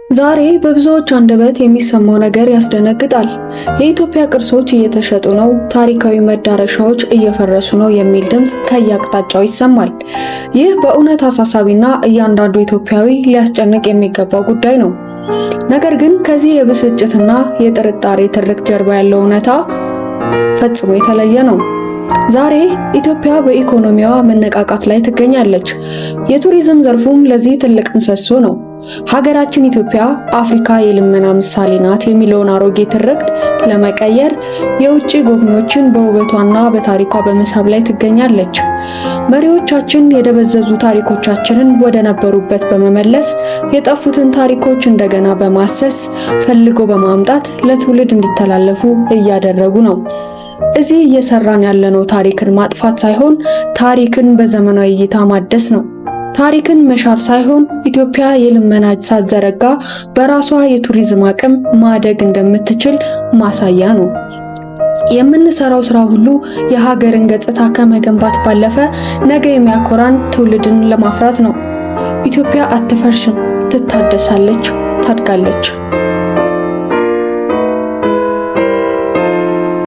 ዛሬ በብዙዎች አንደበት የሚሰማው ነገር ያስደነግጣል። የኢትዮጵያ ቅርሶች እየተሸጡ ነው፣ ታሪካዊ መዳረሻዎች እየፈረሱ ነው የሚል ድምፅ ከየአቅጣጫው ይሰማል። ይህ በእውነት አሳሳቢና እያንዳንዱ ኢትዮጵያዊ ሊያስጨንቅ የሚገባው ጉዳይ ነው። ነገር ግን ከዚህ የብስጭትና የጥርጣሬ ትርክት ጀርባ ያለው እውነታ ፈጽሞ የተለየ ነው። ዛሬ ኢትዮጵያ በኢኮኖሚዋ መነቃቃት ላይ ትገኛለች። የቱሪዝም ዘርፉም ለዚህ ትልቅ ምሰሶ ነው። ሀገራችን ኢትዮጵያ አፍሪካ የልመና ምሳሌ ናት የሚለውን አሮጌ ትርክት ለመቀየር የውጭ ጎብኚዎችን በውበቷና በታሪኳ በመሳብ ላይ ትገኛለች። መሪዎቻችን የደበዘዙ ታሪኮቻችንን ወደ ነበሩበት በመመለስ የጠፉትን ታሪኮች እንደገና በማሰስ ፈልጎ በማምጣት ለትውልድ እንዲተላለፉ እያደረጉ ነው። እዚህ እየሰራን ያለነው ታሪክን ማጥፋት ሳይሆን ታሪክን በዘመናዊ እይታ ማደስ ነው። ታሪክን መሻር ሳይሆን ኢትዮጵያ የልመና ሳትዘረጋ በራሷ የቱሪዝም አቅም ማደግ እንደምትችል ማሳያ ነው። የምንሰራው ስራ ሁሉ የሀገርን ገጽታ ከመገንባት ባለፈ ነገ የሚያኮራን ትውልድን ለማፍራት ነው። ኢትዮጵያ አትፈርስም፣ ትታደሳለች፣ ታድጋለች።